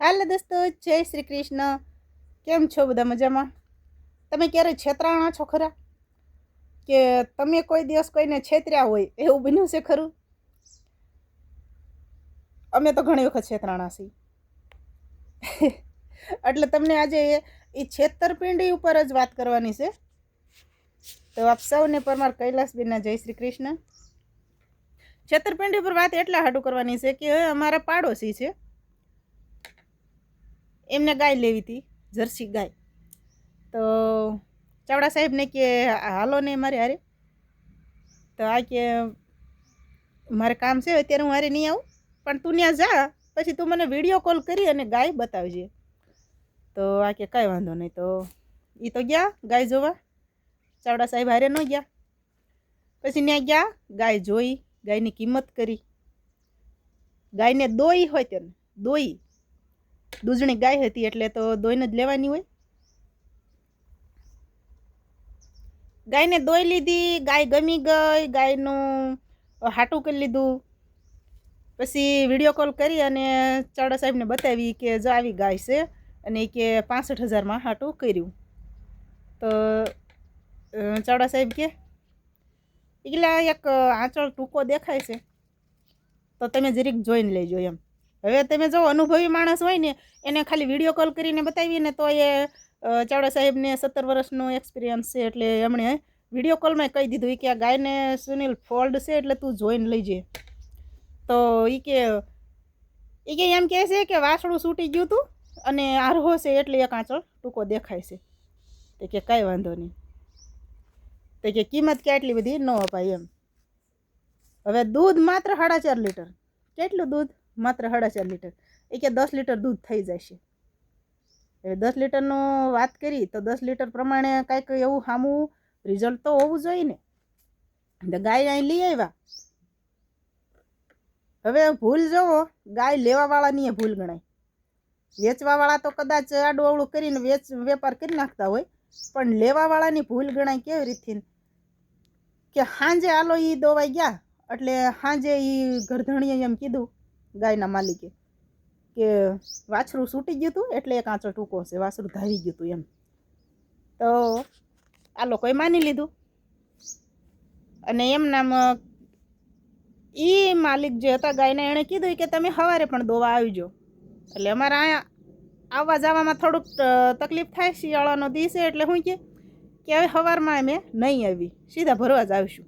હાલો દોસ્તો, જય શ્રી કૃષ્ણ. કેમ છો બધા? મજામાં? તમે ક્યારે છેતરાણા છો ખરા? કે તમે કોઈ દિવસ કોઈને છેતર્યા હોય એવું બન્યું છે ખરું? અમે તો ઘણી વખત છેતરાણા છીએ. એટલે તમને આજે એ છેતરપિંડી ઉપર જ વાત કરવાની છે. તો આપ સૌને પરમાર કૈલાસબેનના જય શ્રી કૃષ્ણ. છેતરપિંડી ઉપર વાત એટલા હાટું કરવાની છે કે અમારા પાડોશી છે, એમને ગાય લેવી હતી, જર્સી ગાય. તો ચાવડા સાહેબને કે હાલો ને મારે હારે. તો આ કે મારે કામ છે, અત્યારે હું હારે નહીં આવું, પણ તું ત્યાં જા, પછી તું મને વિડીયો કોલ કરી અને ગાય બતાવજે. તો આ કે કાંઈ વાંધો નહીં. તો એ તો ગયા ગાય જોવા, ચાવડા સાહેબ હારે ન ગયા. પછી ત્યાં ગયા, ગાય જોઈ, ગાયની કિંમત કરી. ગાયને દોઈ હોય તેને દોઈ, દૂધણી ગાય હતી એટલે તો દોઈને જ લેવાની હોય. ગાયને દોઈ લીધી, ગાય ગમી ગઈ, ગાયનું હાટું કરી લીધું. પછી વિડીયો કોલ કરી અને ચાવડા સાહેબને બતાવી કે જો આવી ગાય છે, અને એ કે 65,000માં હાટું કર્યું. તો ચાવડા સાહેબ કે એટલા એક આંચળ ટૂંકો દેખાય છે, તો તમે જરીક જોઈને લેજો એમ. હવે તમે જો અનુભવી માણસ હોય ને એને ખાલી વિડીયો કોલ કરીને બતાવીએ ને તો એ ચાવડા સાહેબને 17 વર્ષનો એક્સપિરિયન્સ છે, એટલે એમણે વિડીયો કોલમાં કહી દીધું કે આ ગાયને સુનિલ ફોલ્ડ છે એટલે તું જોઈને લઈજે. તો એ કે એમ કહે છે કે વાસળું છૂટી ગયું હતું અને આરહો છે એટલે એક આંચળ ટૂંકો દેખાય છે. તો કે કાંઈ વાંધો નહીં. તો કે કિંમત કે આટલી બધી ન અપાય એમ. હવે દૂધ માત્ર 4.5 લીટર. કેટલું દૂધ? માત્ર 4.5 લીટર. એ કે 10 લીટર દૂધ થઈ જશે. હવે 10 લીટરનું વાત કરી તો 10 લીટર પ્રમાણે કાંઈક એવું સામું રિઝલ્ટ તો હોવું જોઈએ ને. તો ગાય અહીં લઈ આવ્યા. હવે ભૂલ જોવો, ગાય લેવાવાળાની એ ભૂલ ગણાય. વેચવાવાળા તો કદાચ આડું અવળું કરીને વેપાર કરી નાખતા હોય, પણ લેવાવાળાની ભૂલ ગણાય. કેવી રીતથી કે સાંજે આલો એ દોવાઈ ગયા, એટલે સાંજે એ ગરધણીએ એમ કીધું ગાયના માલિકે કે વાછરું છૂટી ગયું હતું એટલે એક આંચળ ટૂંકો છે, વાછરું ધાવી ગયું હતું એમ. તો આ લોકોએ માની લીધું. અને એમ નામ એ માલિક જે હતા ગાયને, એણે કીધું કે તમે સવારે પણ દોવા આવજો. એટલે અમારે અહીંયા આવવા જવામાં થોડુંક તકલીફ થાય, શિયાળાનો દિવસ એટલે શું કે હવે સવારમાં અમે નહીં આવી, સીધા ભરવા જ આવીશું.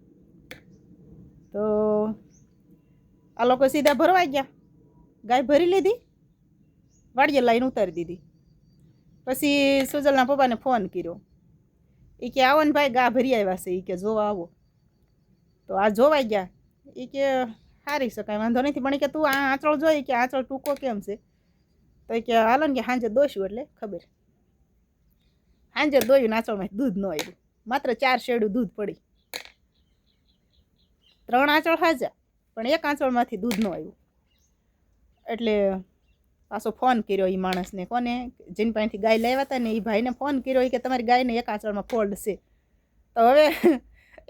તો આ લોકો સીધા ભરવા ગયા, ગાય ભરી લીધી, વાડીએ લાઈન ઉતારી દીધી. પછી સુજલના પપ્પાને ફોન કર્યો. એ કે આવો ને ભાઈ, ગા ભરી આવ્યા છે, એ કે જોવા આવો. તો આ જોવાઈ ગયા. એ કે હારી શકાય, વાંધો નથી, પણ કે તું આ આંચળ જોઈ કે આંચળ ટૂંકો કેમ છે. તો એ કે હાલો ને કે સાંજે દોઈશું એટલે ખબર. સાંજે દોયું, આંચળમાં દૂધ ન આવ્યું, માત્ર 4 શેડું દૂધ પડી. 3 આંચળ હાજા, પણ એક આંચળમાંથી દૂધ ન આવ્યું. એટલે પાછો ફોન કર્યો એ માણસને, કોને, જેની પાસેથી ગાય લાવ્યા હતા ને એ ભાઈને ફોન કર્યો કે તમારી ગાયને એક આંચળમાં ફોલ્ડ છે. તો હવે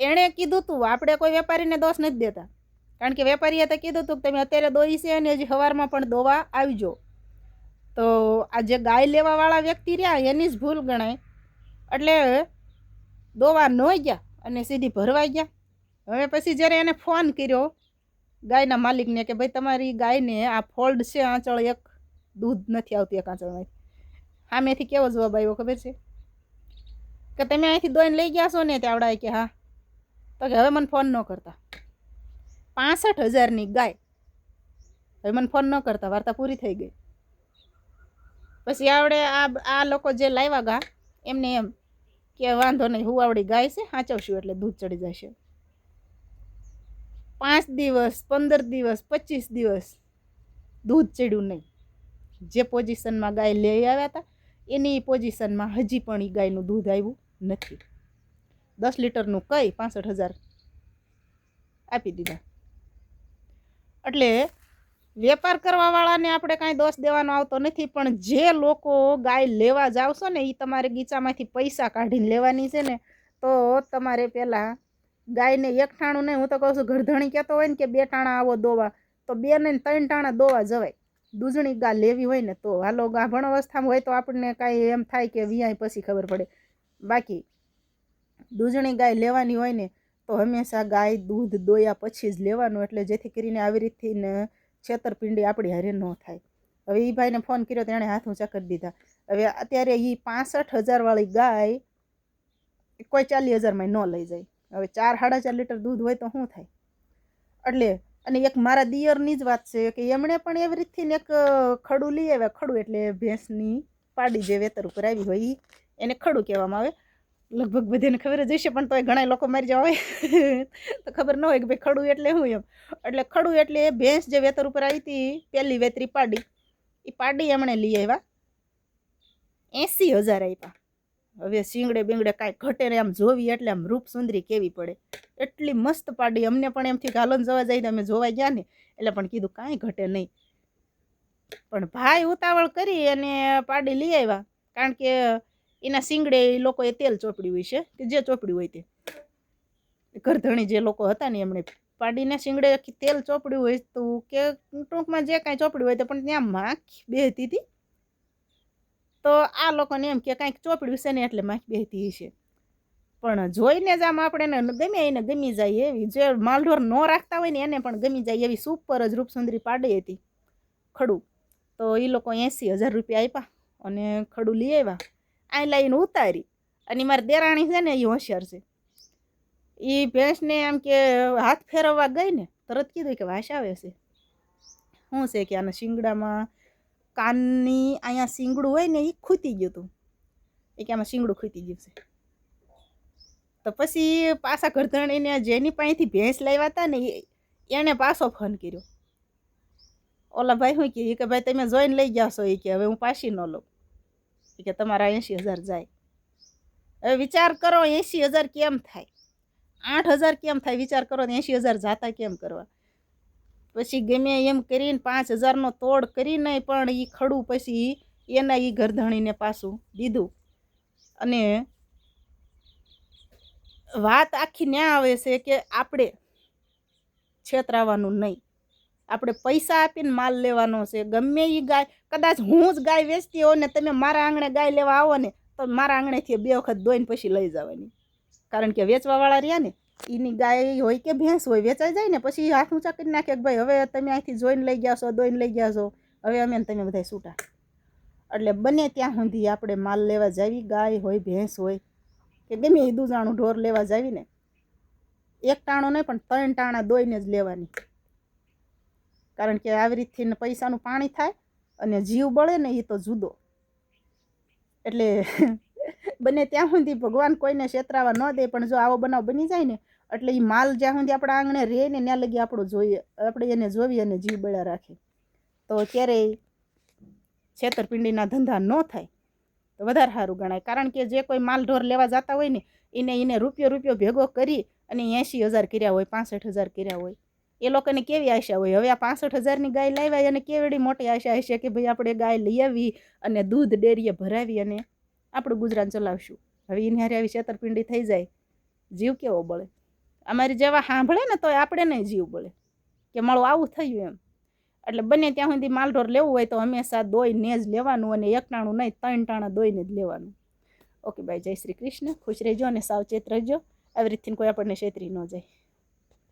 એણે કીધું તું, આપણે કોઈ વેપારીને દોષ નથી દેતા, કારણ કે વેપારીએ તો કીધું તું કે તમે અત્યારે દોઈ છે અને હજી સવારમાં પણ દોવા આવજો. તો આ જે ગાય લેવાવાળા વ્યક્તિ રહ્યા એની જ ભૂલ ગણાય. એટલે દોવા ન ગયા અને સીધી ભરવા ગયા. હવે પછી જ્યારે એને ફોન કર્યો ગાયના માલિકને કે ભાઈ તમારી ગાયને આ ફોલ્ડ છે, આંચળ એક દૂધ નથી આવતું એક આંચળમાં. સામેથી કેવો જવાબ આવ્યો ખબર છે કે તમે અહીંથી દોઈને લઈ ગયા છો ને? તે આવડાય કે હા. તો કે હવે મને ફોન ન કરતા. 65,000ની ગાય, હવે મને ફોન ન કરતા, વાર્તા પૂરી થઈ ગઈ. પછી આવડે આ લોકો જે લાવ્યા ગા એમને એમ કે વાંધો નહીં, હું આવડી ગાય છે, સાચવશું એટલે દૂધ ચડી જશે. 5 દિવસ, 15 દિવસ, 25 દિવસ દૂધ ચડ્યું નહીં. જે પોઝિશનમાં ગાય લઈ આવ્યા હતા એની પોઝિશનમાં હજી પણ એ ગાયનું દૂધ આવ્યું નથી. 10 લીટરનું કઈ 65,000 આપી દીધા. એટલે વેપાર કરવાવાળાને આપણે કાંઈ દોષ દેવાનો આવતો નથી, પણ જે લોકો ગાય લેવા જાવશો ને એ તમારે ગીચામાંથી પૈસા કાઢીને લેવાની છે ને. તો તમારે પહેલાં ગાયને એક ટાણું નહીં, હું તો કહું છું ગરધણી કહેતો હોય ને કે 2 ટાણા આવો દોવા, તો 2 ને 3 ટાણા દોવા જવાય. દૂધણી ગા લેવી હોય ને તો હાલો ગાભણ અવસ્થામાં હોય તો આપણને કાંઈ એમ થાય કે વિયાય પછી ખબર પડે. બાકી દૂધણી ગાય લેવાની હોય ને તો હંમેશા ગાય દૂધ દોયા પછી જ લેવાનું, એટલે જેથી કરીને આવી રીતથી ને છેતરપિંડી આપણી હારે ન થાય. હવે એ ભાઈને ફોન કર્યો તો એણે હાથ ઊંચા કરી દીધા. હવે અત્યારે એ 65,000 વાળી ગાય કોઈ 40,000માં ન લઈ જાય. હવે 4-4.5 લીટર દૂધ હોય તો શું થાય? એટલે અને એક મારા દિયરની જ વાત છે કે એમણે પણ એવી રીતથી એક ખડું લઈ આવ્યા. ખડું એટલે ભેંસની પાડી જે વેતર ઉપર આવી હોય એને ખડું કહેવામાં આવે. લગભગ બધાને ખબર જ હશે, પણ તોય ઘણા લોકો મારી જવા હોય તો ખબર ન હોય કે ભાઈ ખડું એટલે શું એમ. એટલે ખડું એટલે ભેંસ જે વેતર ઉપર આવી હતી પહેલી વેતરી પાડી, એ પાડી એમણે લઈ આવ્યા. 80,000 આપ્યા. હવે શીંગડે બીંગડે કાંઈ ઘટે ને આમ જોવી એટલે આમ રૂપ સુંદરી કેવી પડે, એટલી મસ્ત પાડી. અમને પણ એમથી ગાલોન જવા જાય ને અમે જોવા ગયા ને એટલે પણ કીધું કાંઈ ઘટે નહીં. પણ ભાઈ ઉતાવળ કરી અને પાડી લઈ આવ્યા, કારણ કે એના શીંગડે એ લોકોએ તેલ ચોપડ્યું હોય છે કે જે ચોપડ્યું હોય તે ઘરધણી જે લોકો હતા ને એમણે પાડીને શીંગડે તેલ ચોપડ્યું હોય તો કે ટૂંકમાં જે કાંઈ ચોપડ્યું હોય તો પણ ત્યાં માખી બેહતી હતી. તો આ લોકોને એમ કે કાંઈક ચોપડ્યું છે ને એટલે માખી બેહતી હશે. પણ જોઈને જ આમ આપણે ગમે એને ગમી જાય એવી, જે માલઢોર ન રાખતા હોય ને એને પણ ગમી જાય એવી સુપર જ રૂપસુંદરી પાડી હતી ખડું. તો એ લોકો 80,000 રૂપિયા આપ્યા અને ખડું લઈ આવ્યા. આ લાઈને ઉતારી અને મારી દેરાણી છે ને એ હોશિયાર છે. એ ભેંસને આમ કે હાથ ફેરવવા ગઈ ને તરત કીધું કે વાસ આવે છે. શું છે કે આના શીંગડામાં કાનની અહીંયા શીંગડું હોય ને એ ખૂતી ગયું હતું. એ કે આમાં શીંગડું ખૂતી ગયું છે. તો પછી પાછા ઘરધણીને જેની પાસેથી ભેંસ લાવ્યા હતા ને એને પાછો ફોન કર્યો. ઓલા ભાઈ શું કે ભાઈ તમે જોઈને લઈ ગયા છો? એ કે હવે હું પાછી ન લઉં. એ કે તમારા 80,000 જાય. હવે વિચાર કરો 80,000 કેમ થાય, 8,000 કેમ થાય? વિચાર કરો 80,000 જાતા કેમ કરવા? પછી ગમે એમ કરીને 5,000નો તોડ કરીને પણ એ ખડું પછી એના એ ઘરધણીને પાછું દીધું. અને વાત આખી ન્યા આવે છે કે આપણે છેતરાવાનું નહીં, આપણે પૈસા આપીને માલ લેવાનો છે. ગમે એ ગાય, કદાચ હું જ ગાય વેચતી હોઉં ને તમે મારા આંગણે ગાય લેવા આવો ને તો મારા આંગણેથી 2 વખત દોઈને પછી લઈ જવાની, કારણ કે વેચવાવાળા રહ્યા ને એની ગાય હોય કે ભેંસ હોય વેચાઈ જાય ને પછી હાથ ઊંચા કરી નાખે કે ભાઈ હવે તમે અહીંથી જોઈને લઈ ગયા છો, દોઈને લઈ ગયા છો, હવે અમે તમે બધા છૂટા. એટલે બને ત્યાં સુધી આપણે માલ લેવા જાવી, ગાય હોય ભેંસ હોય કે ગમે એ દૂધાણું ઢોર લેવા જાવી ને 1 ટાણો નહીં પણ 3 ટાણા દોઈને જ લેવાની, કારણ કે આવી રીતથી પૈસાનું પાણી થાય અને જીવ બળે ને એ તો જુદો. એટલે બને ત્યાં સુધી ભગવાન કોઈને છેતરાવા ન દે, પણ જો આવો બનાવ બની જાય ને એટલે એ માલ જ્યાં સુધી આપણા આંગણે રહે ને ત્યાં લગી આપણું જોઈએ, આપણે એને જોવી અને જીવ બળ્યા રાખે. તો ક્યારેય છેતરપિંડીના ધંધા ન થાય તો વધારે સારું ગણાય, કારણ કે જે કોઈ માલ ઢોર લેવા જતા હોય ને એને રૂપિયો ભેગો કરી અને 80,000 કર્યા હોય, 65,000 કર્યા હોય. એ લોકોને કેવી આશા હોય? હવે આ 65,000ની ગાય લાવ્યા અને કેવડી મોટી આશા હશે કે ભાઈ આપણે ગાય લઈ આવી અને દૂધ ડેરીએ ભરાવી અને આપણું ગુજરાન ચલાવશું. હવે એની હારે આવી છેતરપિંડી થઈ જાય, જીવ કેવો બળે? અમારી જેવા સાંભળે ને તો આપણે નહીં જીવ બળે કે મારું આવું થયું એમ. એટલે બને ત્યાં સુધી માલઢોર લેવું હોય તો હંમેશા દોઈને જ લેવાનું, અને 1 ટાણું નહીં 3 ટાણા દોઈને જ લેવાનું. ઓકે બાય, જય શ્રી કૃષ્ણ. ખુશ રહેજો અને સાવચેત રહેજો, આવી રીતથી કોઈ આપણને છેતરી ન જાય.